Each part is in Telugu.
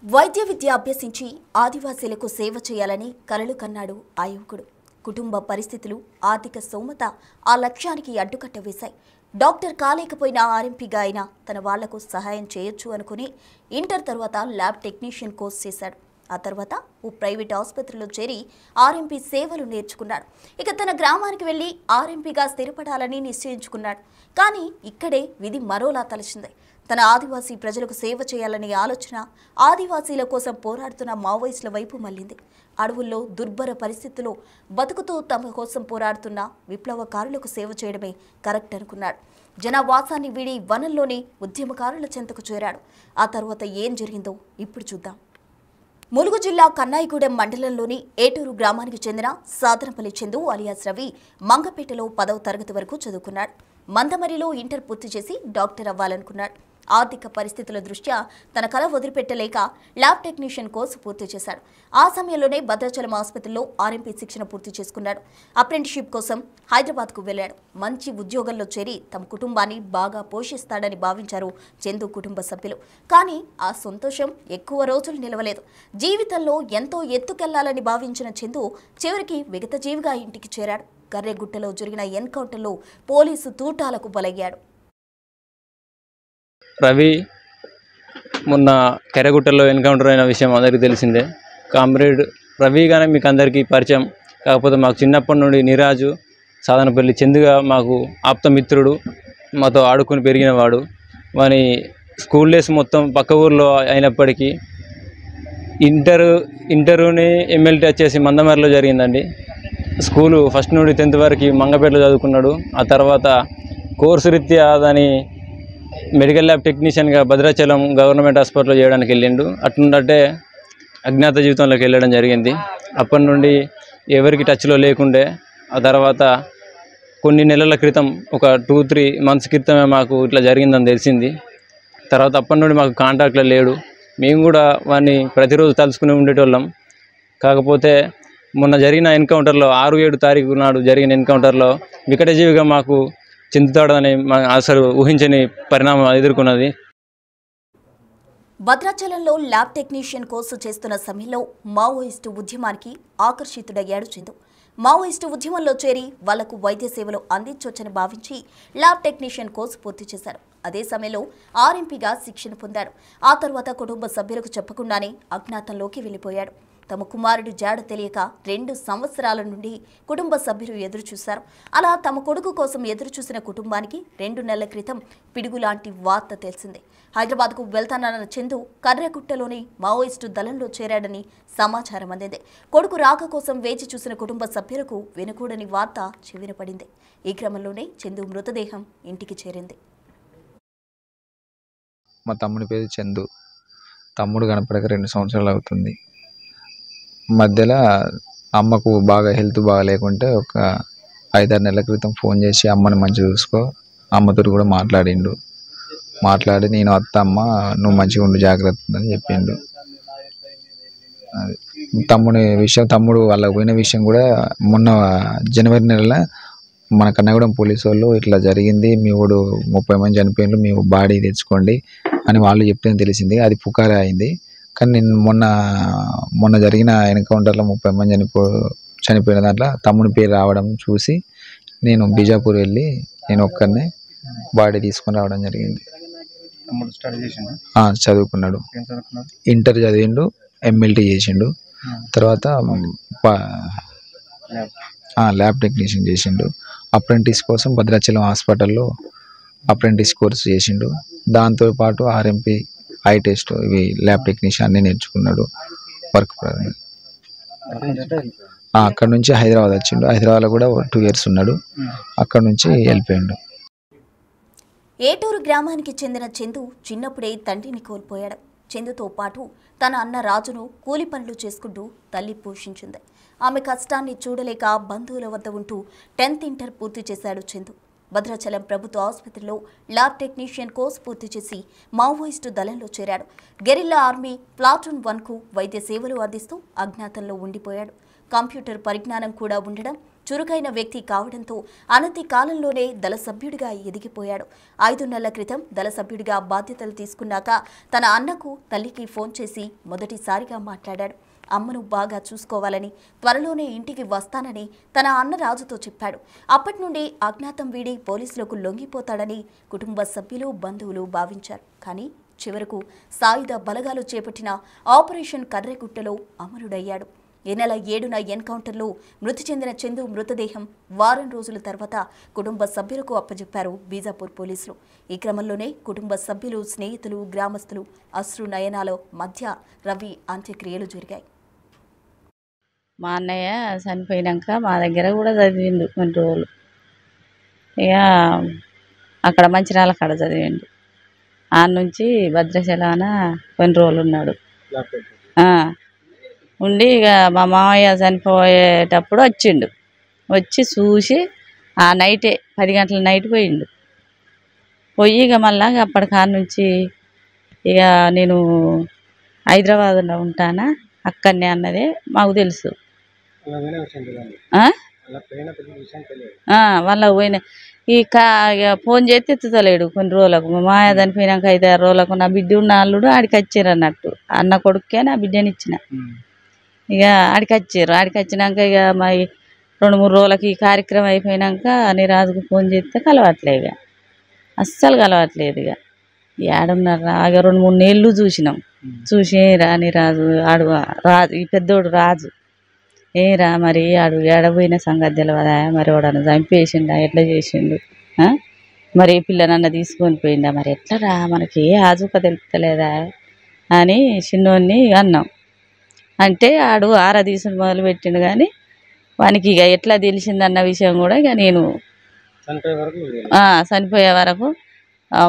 వైద్య విద్య అభ్యసించి ఆదివాసీలకు సేవ చేయాలని కలలు కన్నాడు ఆ యువకుడు. కుటుంబ పరిస్థితులు, ఆర్థిక స్తోమత ఆ లక్ష్యానికి అడ్డుకట్ట వేశాయి. డాక్టర్ కాలేకపోయినా ఆర్ఎంపీగా అయినా తన వాళ్లకు సహాయం చేయొచ్చు అనుకుని ఇంటర్ తర్వాత ల్యాబ్ టెక్నీషియన్ కోర్సు చేశాడు. ఆ తర్వాత ఓ ప్రైవేట్ ఆసుపత్రిలో చేరి ఆర్ఎంపీ సేవలు నేర్చుకున్నాడు. ఇక తన గ్రామానికి వెళ్లి ఆర్ఎంపీగా స్థిరపడాలని నిశ్చయించుకున్నాడు. కానీ ఇక్కడే విధి మరోలా తలచింది. తన ఆదివాసీ ప్రజలకు సేవ చేయాలనే ఆలోచన ఆదివాసీల కోసం పోరాడుతున్న మావోయిస్టుల వైపు మళ్లింది. అడవుల్లో దుర్భర పరిస్థితుల్లో బతుకుతూ తమ కోసం పోరాడుతున్న విప్లవకారులకు సేవ చేయడమే కరెక్ట్ అనుకున్నాడు. జనవాసాన్ని వీడి వనంలోని ఉద్యమకారుల చెంతకు చేరాడు. ఆ తర్వాత ఏం జరిగిందో ఇప్పుడు చూద్దాం. ములుగు జిల్లా కన్నాయిగూడెం మండలంలోని ఏటూరు గ్రామానికి చెందిన సాధనపల్లి చందు అలియాస్ రవి మంగపేటలో 10వ తరగతి వరకు చదువుకున్నాడు. మందమరిలో ఇంటర్ పూర్తి చేసి డాక్టర్ అవ్వాలనుకున్నాడు. ఆర్థిక పరిస్థితుల దృష్ట్యా తన కల వదిలిపెట్టలేక ల్యాబ్ టెక్నీషియన్ కోర్సు పూర్తి చేశాడు. ఆ సమయంలోనే భద్రాచలం ఆసుపత్రిలో ఆర్ఎంపీ శిక్షణ పూర్తి చేసుకున్నాడు. అప్రెంటిస్షిప్ కోసం హైదరాబాద్కు వెళ్లాడు. మంచి ఉద్యోగంలో చేరి తమ కుటుంబాన్ని బాగా పోషిస్తాడని భావించారు చందు కుటుంబ సభ్యులు. కానీ ఆ సంతోషం ఎక్కువ రోజులు నిలవలేదు. జీవితంలో ఎంతో ఎత్తుకెళ్లాలని భావించిన చందు చివరికి విగతజీవిగా ఇంటికి చేరాడు. కర్రెగుట్టలో జరిగిన ఎన్కౌంటర్లో పోలీసు తూటాలకు బలయ్యాడు. రవి మొన్న కర్రెగుట్టలో ఎన్కౌంటర్ అయిన విషయం అందరికీ తెలిసిందే. కామ్రేడ్ రవి గానే మీకు అందరికీ పరిచయం. కాకపోతే మాకు చిన్నప్పటి నుండి నీరాజు, సాధనపల్లి చందుగా మాకు ఆప్తమిత్రుడు, మాతో ఆడుకుని పెరిగినవాడు. వాని స్కూల్ డేస్ మొత్తం పక్క ఊర్లో అయినప్పటికీ ఇంటరుని ఎమ్మెల్టీ వచ్చేసి మందమరిలో జరిగిందండి. స్కూలు ఫస్ట్ నుండి 10th వరకు మంగపేటలో చదువుకున్నాడు. ఆ తర్వాత కోర్సు రీత్యా దాని మెడికల్ ల్యాబ్ టెక్నీషియన్గా భద్రాచలం గవర్నమెంట్ హాస్పిటల్లో చేయడానికి వెళ్ళిండు. అట్లుంటే అజ్ఞాత జీవితంలోకి వెళ్ళడం జరిగింది. అప్పటి నుండి ఎవరికి టచ్లో లేకుండే. ఆ తర్వాత కొన్ని నెలల క్రితం ఒక 2-3 months క్రితమే మాకు ఇట్లా జరిగిందని తెలిసింది. తర్వాత అప్పటి నుండి మాకు కాంటాక్ట్లో లేడు. మేము కూడా వాడిని ప్రతిరోజు తలుచుకుని ఉండేటోళ్ళం. కాకపోతే మొన్న జరిగిన ఎన్కౌంటర్లో 6-7 తారీఖు నాడు జరిగిన ఎన్కౌంటర్లో వికటజీవిగా మాకు చెందుతాడని అసలు ఊహించని పరిణామం ఎదుర్కొన్నది. భద్రాచలంలో ల్యాబ్ టెక్నీషియన్ కోర్సు చేస్తున్న సమయంలో మావోయిస్టు ఉద్యమానికి ఆకర్షితుడయ్యాడు చందు. మావోయిస్టు ఉద్యమంలో చేరి వాళ్లకు వైద్య సేవలు అందించవచ్చని భావించి ల్యాబ్ టెక్నీషియన్ కోర్సు పూర్తి చేశాడు. అదే సమయంలో ఆర్ఎంపీగా శిక్షణ పొందాడు. ఆ తర్వాత కుటుంబ సభ్యులకు చెప్పకుండానే అజ్ఞాతంలోకి వెళ్లిపోయాడు. తమ కుమారుడు జాడ తెలియక 2 సంవత్సరాల నుండి కుటుంబ సభ్యులు ఎదురుచూశారు. అలా తమ కొడుకు కోసం ఎదురుచూసిన కుటుంబానికి 2 నెలల క్రితం పిడుగులాంటి వార్త తెలిసింది. హైదరాబాద్కు వెళ్తానన్న చందు కర్రెగుట్టలోని మావోయిస్టు దళంలో చేరాడని సమాచారం అందింది. కొడుకు రాక కోసం వేచి చూసిన కుటుంబ సభ్యులకు వినకూడని వార్త చెవిన పడింది. ఈ క్రమంలోనే చందు మృతదేహం ఇంటికి చేరింది. మా తమ్ముడి పేరు చందు. తమ్ముడు కనపడక 2 సంవత్సరాలు అవుతుంది. మధ్యలో అమ్మకు బాగా హెల్త్ బాగాలేకుంటే ఒక 5-6 నెలల క్రితం ఫోన్ చేసి అమ్మని మంచిగా చూసుకో, అమ్మతో కూడా మాట్లాడి నేను అత్త అమ్మ నువ్వు మంచిగా ఉండు జాగ్రత్త అని చెప్పిండు. తమ్ముడు వాళ్ళకి పోయిన విషయం కూడా మొన్న జనవరి నెలలో మన కన్నగూడెం పోలీసు వాళ్ళు ఇట్లా జరిగింది, మీ ఊడు 30 మంది చనిపోయిండు, మీ బాడీ తెచ్చుకోండి అని వాళ్ళు చెప్తే తెలిసింది. అది పుకారే అయింది. కానీ నేను మొన్న జరిగిన ఎన్కౌంటర్లో 30 మంది చనిపోయిన దాంట్లో తమ్ముని పేరు రావడం చూసి నేను బీజాపూర్ వెళ్ళి నేను ఒక్కరినే బాడీ తీసుకొని రావడం జరిగింది. చదువుకున్నాడు. ఇంటర్ చదివిండు, ఎమ్మెల్టీ చేసిండు. తర్వాత ల్యాబ్ టెక్నీషియన్ చేసిండు. అప్రెంటిస్ కోసం భద్రాచలం హాస్పిటల్లో అప్రెంటిస్ కోర్సు చేసిండు. దాంతోపాటు ఆర్ఎంపీ, ఐ టెస్ట్, ఇవి ల్యాబ్ టెక్నీషియన్ అన్నీ నేర్చుకున్నాడు. వర్క్ అక్కడ నుంచి హైదరాబాద్ వచ్చిండు. హైదరాబాద్లో కూడా 2 years ఉన్నాడు. అక్కడ నుంచి వెళ్ళిపోయిండు. ఏటూరు గ్రామానికి చెందిన చందు చిన్నప్పుడే తండ్రిని కోల్పోయాడు. చందుతో పాటు తన అన్న రాజును కూలి పనులు చేసుకుంటూ తల్లి పోషించింది. ఆమె కష్టాన్ని చూడలేక బంధువుల వద్ద ఉంటూ 10th ఇంటర్ పూర్తి చేశాడు చందు. భద్రాచలం ప్రభుత్వ ఆసుపత్రిలో ల్యాబ్ టెక్నీషియన్ కోర్సు పూర్తి చేసి మావోయిస్టు దళంలో చేరాడు. గెరిల్లా ఆర్మీ ప్లాటూన్ 1కు వైద్య సేవలు అందిస్తూ అజ్ఞాతంలో ఉండిపోయాడు. కంప్యూటర్ పరిజ్ఞానం కూడా ఉండడం చురుకైన వ్యక్తి కావడంతో అనతి కాలంలోనే దళ సభ్యుడిగా ఎదిగిపోయాడు. 5 నెలల క్రితం దళ సభ్యుడిగా బాధ్యతలు తీసుకున్నాక తన అన్నకు తల్లికి ఫోన్ చేసి మొదటిసారిగా మాట్లాడాడు. అమ్మను బాగా చూసుకోవాలని, త్వరలోనే ఇంటికి వస్తానని తన అన్న రాజుతో చెప్పాడు. అప్పటి నుండి అజ్ఞాతం వీడి పోలీసులకు లొంగిపోతాడని కుటుంబ సభ్యులు, బంధువులు భావించారు. కానీ చివరకు సాయుధ బలగాలు చేపట్టిన ఆపరేషన్ కర్రెగుట్టలో అమరుడయ్యాడు. ఈ నెల 7న ఎన్కౌంటర్లో మృతి చెందిన చందు మృతదేహం వారం రోజుల తర్వాత కుటుంబ సభ్యులకు అప్పజెప్పారు బీజాపూర్ పోలీసులు. ఈ క్రమంలోనే కుటుంబ సభ్యులు, స్నేహితులు, గ్రామస్తులు అశ్రు నయనాల మధ్య రవి అంత్యక్రియలు జరిగాయి. మా అన్నయ్య చనిపోయినాక మా దగ్గర కూడా చదివిండు కొన్ని రోజులు. ఇక అక్కడ మంచిర్యాల కాడ చదివిండు. ఆ నుంచి భద్రాచలాన కొన్ని రోజులు ఉన్నాడు. ఉండి ఇక మా మామయ్య చనిపోయేటప్పుడు వచ్చిండు. వచ్చి చూసి ఆ నైటే 10 గంటల నైట్ పోయిండు. పోయి ఇక మళ్ళా అప్పటి కాడ నుంచి ఇక నేను హైదరాబాద్లో ఉంటానా అక్కడనే అన్నదే మాకు తెలుసు. వాళ్ళ పోయిన ఇక ఫోన్ చేస్తే ఎత్తుతలేడు కొన్ని రోజులకు. మా మాయ చనిపోయినాక 5-6 రోజులకు నా బిడ్డ ఉన్న అల్లుడు ఆడికి వచ్చారు అన్నట్టు. అన్న కొడుకే నా బిడ్డని ఇచ్చిన. ఇక ఆడికి వచ్చారు. ఆడికి వచ్చినాక ఇక మా 2-3 రోజులకి ఈ కార్యక్రమం అయిపోయినాక నీరాజుకు ఫోన్ చేస్తే కలవట్లే. ఇక అస్సలు కలవట్లేదు. ఇక ఏడున్నారా ఇక 2-3 నెలలు చూసినాం. చూసి రా నీరాజు ఆడు రాజు, ఈ పెద్దోడు రాజు ఏరా మరి ఆడు ఏడపోయిన సంగతి తెలియదా, మరి వాడన్నా చంపేసిండా, ఎట్లా చేసిండు, మరి ఏ పిల్లనన్నా తీసుకొని పోయిండా, మరి ఎట్లా రా మనకి ఏ ఆజుక తెలుపుతలేదా అని చిన్నోన్ని అన్నాం. అంటే ఆడు ఆరాధీసుని మొదలు పెట్టిండు. కానీ వానికి ఇక ఎట్లా తెలిసిందన్న విషయం కూడా ఇక నేను చనిపోయే వరకు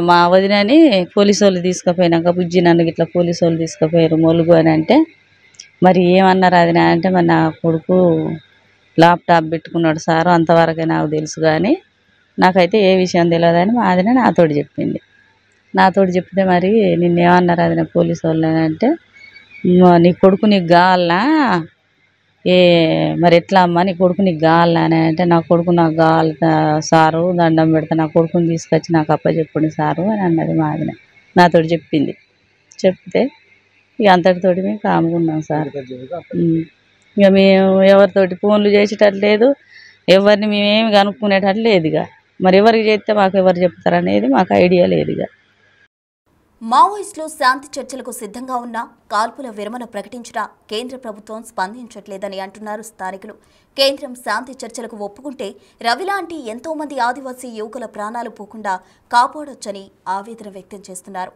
మా వదినని పోలీసు వాళ్ళు తీసుకుపోయినాక బుజ్జి నన్ను ఇట్లా పోలీసు వాళ్ళు తీసుకుపోయారు మొలుగు అని అంటే, మరి ఏమన్నారు అది అంటే, మరి నా కొడుకు ల్యాప్టాప్ పెట్టుకున్నాడు సారు, అంతవరకే నాకు తెలుసు. కానీ నాకైతే ఏ విషయం తెలియదని మా అదిన నాతోటి చెప్పింది. నాతోటి చెప్తే మరి నిన్నేమన్నారు అది పోలీసు వాళ్ళు అంటే, నీ కొడుకు నీకు కావాలనా, మరి ఎట్లా అమ్మ నీ కొడుకు నీకు కావాలనా అని అంటే, నా కొడుకు నాకు కావాలి సారు, దండం పెడతా, నా కొడుకుని తీసుకొచ్చి నాకు అప్పచెప్పండి సారు అని అన్నది మా అదిన. నాతోటి చెప్పింది. చెప్తే ఇక అంతటితోటి మేము కాముకున్నాం సార్. ఇక మేము ఎవరితోటి ఫోన్లు చేసేటట్టు లేదు, ఎవరిని మేమేమి కనుక్కునేటట్టు లేదు. ఇక మరి ఎవరికి చేస్తే మాకు ఎవరు చెప్తారనేది మాకు ఐడియా లేదు. ఇక మావోయిస్టులు శాంతి చర్చలకు సిద్ధంగా ఉన్న కాల్పుల విరమణ ప్రకటించినా కేంద్ర ప్రభుత్వం స్పందించట్లేదని అంటున్నారు స్థానికులు. కేంద్రం శాంతి చర్చలకు ఒప్పుకుంటే రవి లాంటి ఎంతో మంది ఆదివాసీ యువకుల ప్రాణాలు పోకుండా కాపాడొచ్చని ఆవేదన వ్యక్తం చేస్తున్నారు.